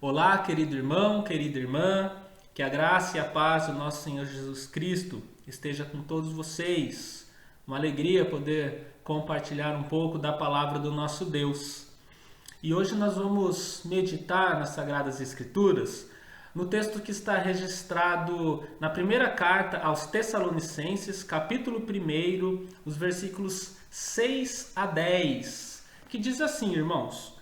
Olá, querido irmão, querida irmã, que a graça e a paz do nosso Senhor Jesus Cristo esteja com todos vocês. Uma alegria poder compartilhar um pouco da palavra do nosso Deus. E hoje nós vamos meditar nas Sagradas Escrituras, no texto que está registrado na primeira carta aos Tessalonicenses, capítulo 1, os versículos 6 a 10, que diz assim, irmãos: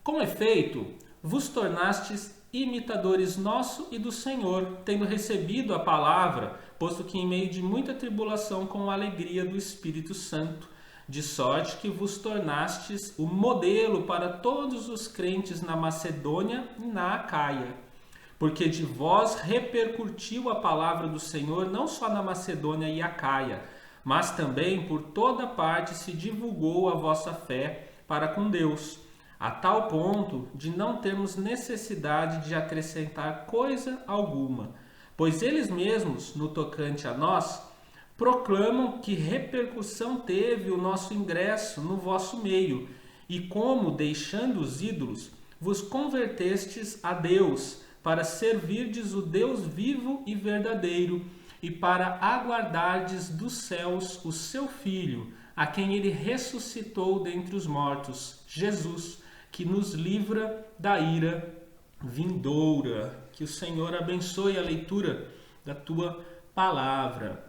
Com efeito, vos tornastes imitadores nosso e do Senhor, tendo recebido a palavra, posto que em meio de muita tribulação com a alegria do Espírito Santo, de sorte que vos tornastes o modelo para todos os crentes na Macedônia e na Acaia. Porque de vós repercutiu a palavra do Senhor não só na Macedônia e Acaia, mas também por toda parte se divulgou a vossa fé para com Deus, a tal ponto de não termos necessidade de acrescentar coisa alguma, pois eles mesmos, no tocante a nós, proclamam que repercussão teve o nosso ingresso no vosso meio, e como, deixando os ídolos, vos convertestes a Deus, para servirdes o Deus vivo e verdadeiro, e para aguardardes dos céus o seu Filho, a quem ele ressuscitou dentre os mortos, Jesus, que nos livra da ira vindoura. Que o Senhor abençoe a leitura da tua palavra.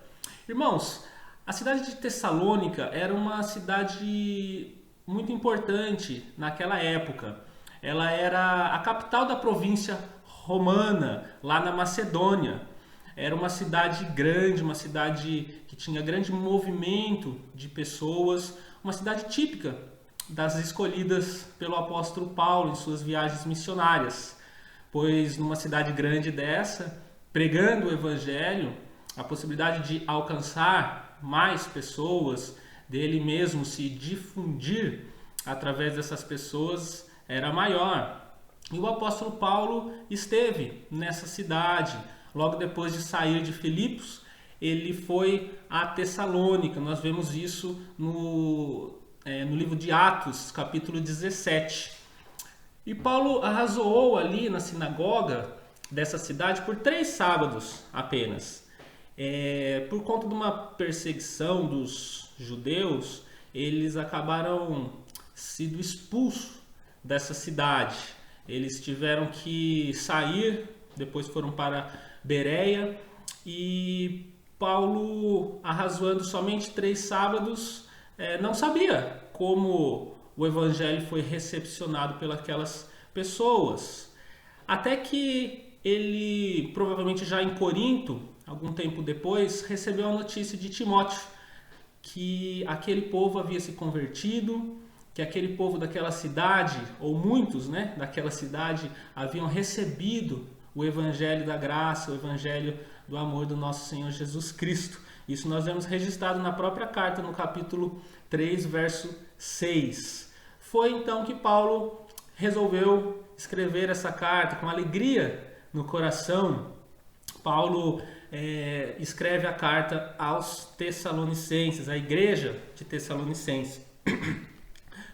Irmãos, a cidade de Tessalônica era uma cidade muito importante naquela época. Ela era a capital da província romana, lá na Macedônia. Era uma cidade grande, uma cidade que tinha grande movimento de pessoas, uma cidade típica das escolhidas pelo apóstolo Paulo em suas viagens missionárias. Pois numa cidade grande dessa, pregando o evangelho, a possibilidade de alcançar mais pessoas, dele mesmo se difundir através dessas pessoas, era maior. E o apóstolo Paulo esteve nessa cidade. Logo depois de sair de Filipos, ele foi a Tessalônica. Nós vemos isso no livro de Atos, capítulo 17. E Paulo arrazoou ali na sinagoga dessa cidade por 3 sábados apenas. Por conta de uma perseguição dos judeus, eles acabaram sendo expulsos dessa cidade. Eles tiveram que sair, depois foram para Bereia, e Paulo, arrazoando somente 3 sábados, não sabia como o evangelho foi recepcionado pelas pessoas. Até que ele, provavelmente já em Corinto, algum tempo depois, recebeu a notícia de Timóteo que aquele povo havia se convertido, que aquele povo daquela cidade, ou muitos, daquela cidade, haviam recebido o evangelho da graça, o evangelho do amor do nosso Senhor Jesus Cristo. Isso nós vemos registrado na própria carta, no capítulo 3, verso 6. Foi então que Paulo resolveu escrever essa carta com alegria no coração. Paulo escreve a carta aos Tessalonicenses, à igreja de Tessalonicenses.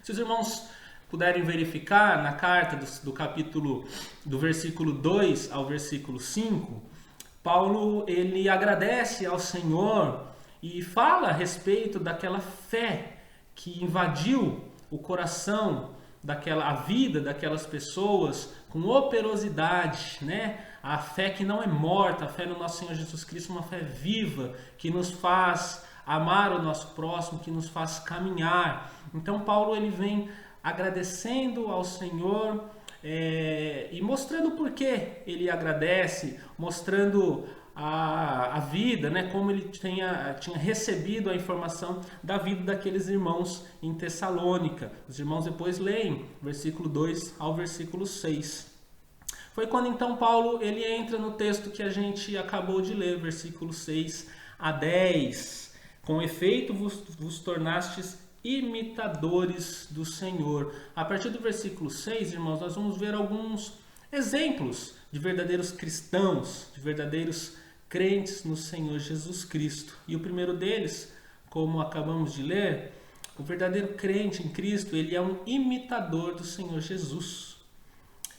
Se os irmãos puderem verificar na carta do capítulo, do versículo 2 ao versículo 5, Paulo ele agradece ao Senhor e fala a respeito daquela fé que invadiu o coração, a vida daquelas pessoas com operosidade, A fé que não é morta, a fé no nosso Senhor Jesus Cristo, uma fé viva, que nos faz amar o nosso próximo, que nos faz caminhar. Então Paulo ele vem agradecendo ao Senhor e mostrando por que ele agradece, mostrando a vida, como ele tinha recebido a informação da vida daqueles irmãos em Tessalônica. Os irmãos depois leem versículo 2 ao versículo 6. Foi quando então Paulo ele entra no texto que a gente acabou de ler, versículo 6 a 10. Com efeito vos tornastes imitadores do Senhor. A partir do versículo 6, irmãos, nós vamos ver alguns exemplos de verdadeiros cristãos, de verdadeiros crentes no Senhor Jesus Cristo. E o primeiro deles, como acabamos de ler, o verdadeiro crente em Cristo, ele é um imitador do Senhor Jesus.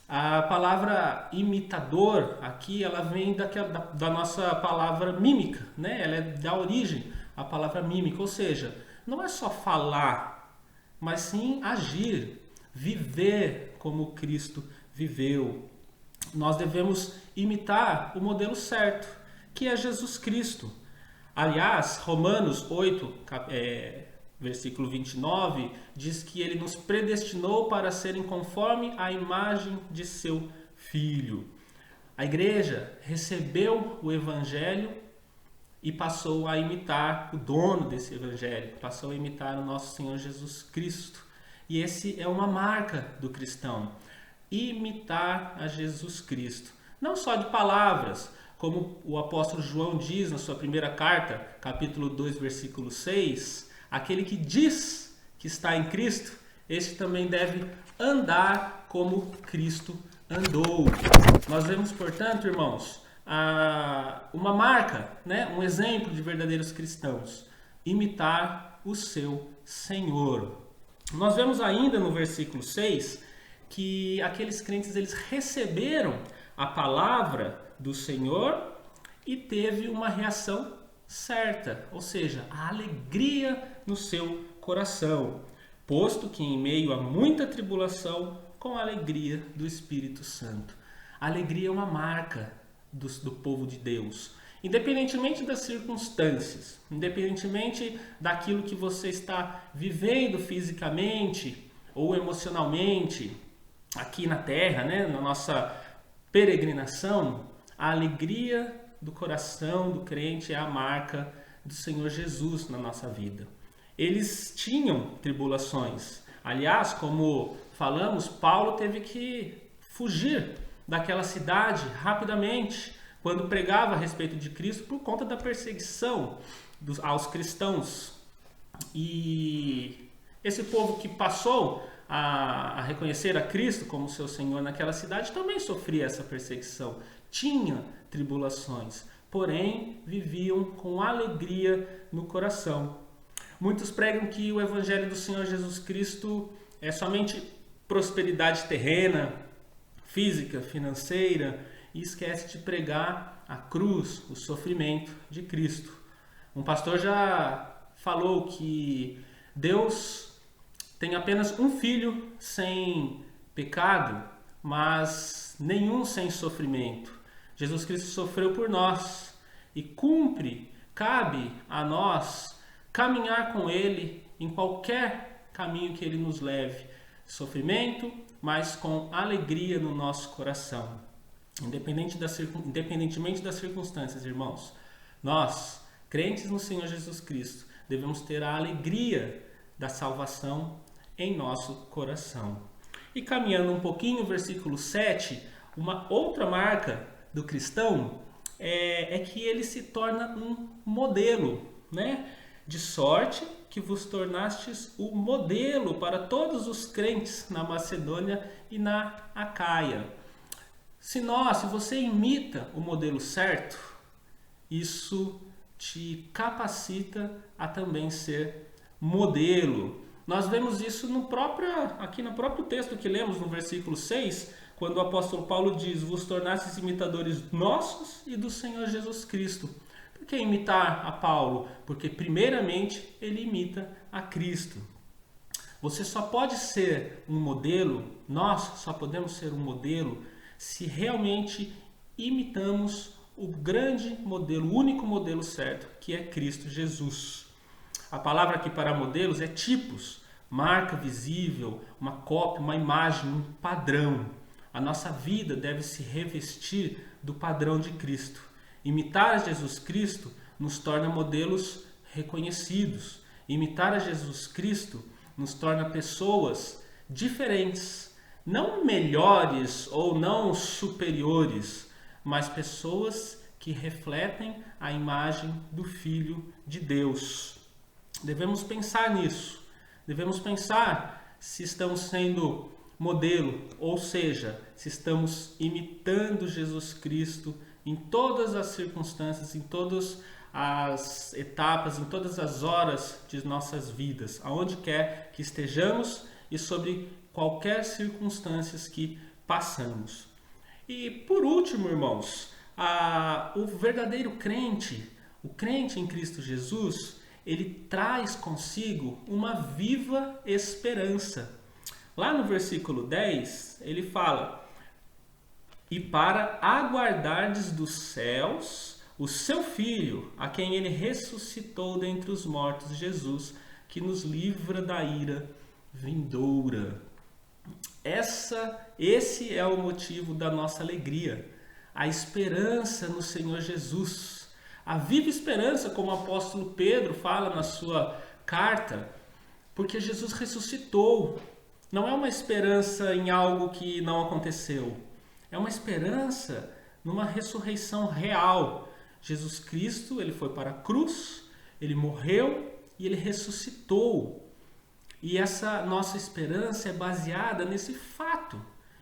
A palavra imitador aqui, ela vem da nossa palavra mímica, né? Ela é da origem a palavra mímica, ou seja, não é só falar, mas sim agir, viver como Cristo viveu. Nós devemos imitar o modelo certo, que é Jesus Cristo. Aliás, Romanos 8, versículo 29, diz que ele nos predestinou para serem conforme a imagem de seu Filho. A igreja recebeu o Evangelho e passou a imitar o dono desse Evangelho, passou a imitar o nosso Senhor Jesus Cristo. E esse é uma marca do cristão, imitar a Jesus Cristo. Não só de palavras, como o apóstolo João diz na sua primeira carta, capítulo 2, versículo 6, aquele que diz que está em Cristo, este também deve andar como Cristo andou. Nós vemos, portanto, irmãos, uma marca, né? Um exemplo de verdadeiros cristãos, imitar o seu Senhor. Nós vemos ainda no versículo 6 que aqueles crentes eles receberam a palavra do Senhor e teve uma reação certa, ou seja, a alegria no seu coração, posto que em meio a muita tribulação, com a alegria do Espírito Santo. A alegria é uma marca do povo de Deus, independentemente das circunstâncias, independentemente daquilo que você está vivendo fisicamente ou emocionalmente aqui na terra, né, na nossa peregrinação, a alegria do coração do crente é a marca do Senhor Jesus na nossa vida. Eles tinham tribulações. Aliás, como falamos, Paulo teve que fugir daquela cidade rapidamente quando pregava a respeito de Cristo por conta da perseguição aos cristãos. E esse povo que passou a reconhecer a Cristo como seu Senhor naquela cidade também sofria essa perseguição, tinha tribulações, porém viviam com alegria no coração. Muitos pregam que o Evangelho do Senhor Jesus Cristo é somente prosperidade terrena, física, financeira, e esquece de pregar a cruz, o sofrimento de Cristo. Um pastor já falou que Deus tem apenas um filho sem pecado, mas nenhum sem sofrimento. Jesus Cristo sofreu por nós e cabe a nós caminhar com Ele em qualquer caminho que Ele nos leve. Sofrimento, mas com alegria no nosso coração. Independentemente das circunstâncias, irmãos, nós, crentes no Senhor Jesus Cristo, devemos ter a alegria da salvação em nosso coração. E caminhando um pouquinho, o versículo 7, uma outra marca do cristão é que ele se torna um modelo, né? De sorte que vos tornastes o modelo para todos os crentes na Macedônia e na Acaia. Se você imita o modelo certo, isso te capacita a também ser modelo. Nós vemos isso aqui no próprio texto que lemos, no versículo 6, quando o apóstolo Paulo diz: vos tornastes imitadores nossos e do Senhor Jesus Cristo. Por que imitar a Paulo? Porque primeiramente ele imita a Cristo. Você só pode ser um modelo, nós só podemos ser um modelo, se realmente imitamos o grande modelo, o único modelo certo, que é Cristo Jesus. A palavra aqui para modelos é tipos, marca visível, uma cópia, uma imagem, um padrão. A nossa vida deve se revestir do padrão de Cristo. Imitar a Jesus Cristo nos torna modelos reconhecidos. Imitar a Jesus Cristo nos torna pessoas diferentes, não melhores ou não superiores, mas pessoas que refletem a imagem do Filho de Deus. Devemos pensar nisso. Devemos pensar se estamos sendo modelo, ou seja, se estamos imitando Jesus Cristo em todas as circunstâncias, em todas as etapas, em todas as horas de nossas vidas, aonde quer que estejamos e sobre qualquer circunstâncias que passamos. E por último, irmãos, o verdadeiro crente, o crente em Cristo Jesus, ele traz consigo uma viva esperança. Lá no versículo 10, ele fala: e para aguardardes dos céus o seu Filho, a quem ele ressuscitou dentre os mortos, Jesus, que nos livra da ira vindoura. Esse é o motivo da nossa alegria, a esperança no Senhor Jesus. A viva esperança, como o apóstolo Pedro fala na sua carta, porque Jesus ressuscitou. Não é uma esperança em algo que não aconteceu. É uma esperança numa ressurreição real. Jesus Cristo, ele foi para a cruz, ele morreu e ele ressuscitou. E essa nossa esperança é baseada nesse fato,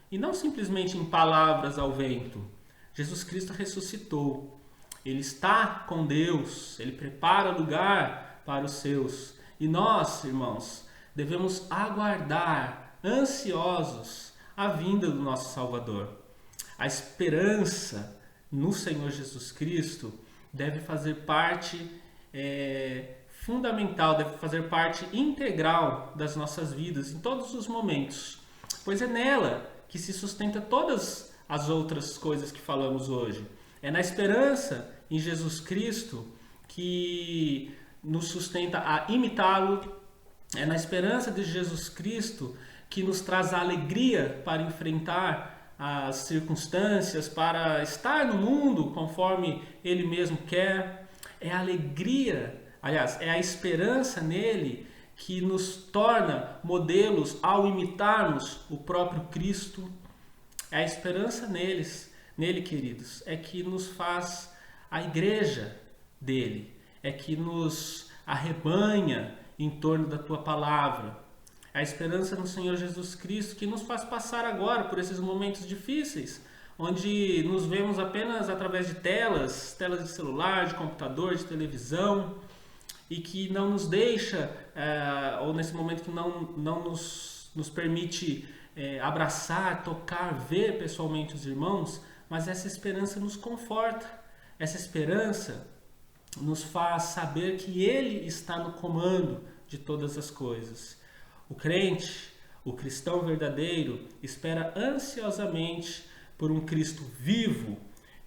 e não simplesmente em palavras ao vento. Jesus Cristo ressuscitou. Ele está com Deus, ele prepara lugar para os seus. E nós, irmãos, devemos aguardar, ansiosos, a vinda do nosso Salvador. A esperança no Senhor Jesus Cristo deve fazer parte fundamental, deve fazer parte integral das nossas vidas em todos os momentos, pois é nela que se sustenta todas as outras coisas que falamos hoje. É na esperança em Jesus Cristo que nos sustenta a imitá-lo, é na esperança de Jesus Cristo que nos traz a alegria para enfrentar as circunstâncias, para estar no mundo conforme Ele mesmo quer. É a alegria, aliás, é a esperança nele que nos torna modelos ao imitarmos o próprio Cristo. É a esperança nele, queridos, é que nos faz a igreja dele, é que nos arrebanha em torno da tua palavra. É a esperança no Senhor Jesus Cristo que nos faz passar agora por esses momentos difíceis, onde nos vemos apenas através de telas de celular, de computador, de televisão, e que não nos deixa, ou nesse momento que não nos permite abraçar, tocar, ver pessoalmente os irmãos, mas essa esperança nos conforta, essa esperança nos faz saber que Ele está no comando de todas as coisas. O crente, o cristão verdadeiro, espera ansiosamente por um Cristo vivo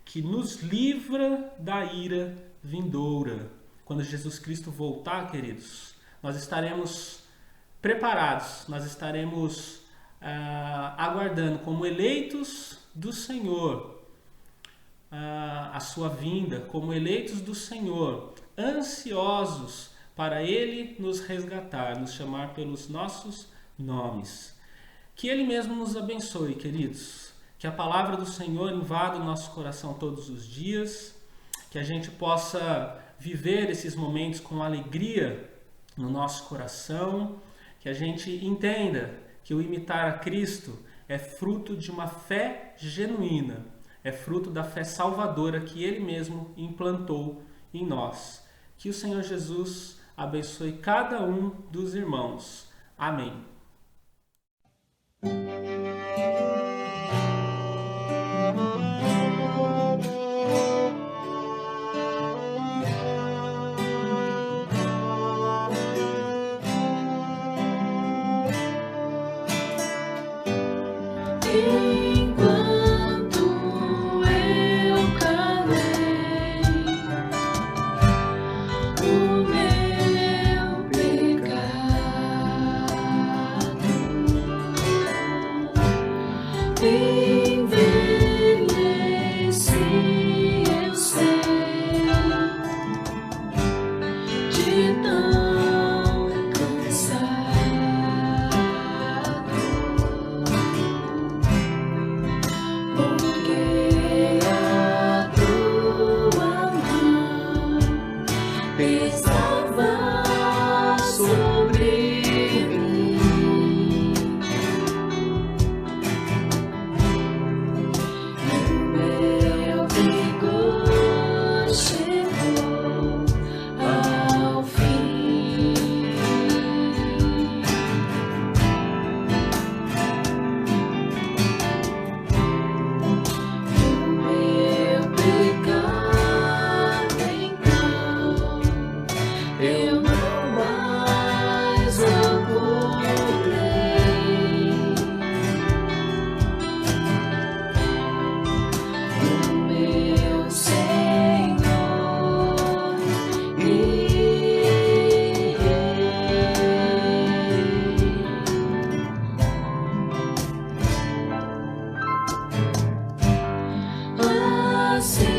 que nos livra da ira vindoura. Quando Jesus Cristo voltar, queridos, nós estaremos preparados, nós estaremos aguardando como eleitos do Senhor a sua vinda, como eleitos do Senhor, ansiosos para Ele nos resgatar, nos chamar pelos nossos nomes. Que Ele mesmo nos abençoe, queridos. Que a palavra do Senhor invada o nosso coração todos os dias, que a gente possa viver esses momentos com alegria no nosso coração, que a gente entenda que o imitar a Cristo é fruto de uma fé genuína, é fruto da fé salvadora que Ele mesmo implantou em nós. Que o Senhor Jesus abençoe cada um dos irmãos. Amém. você.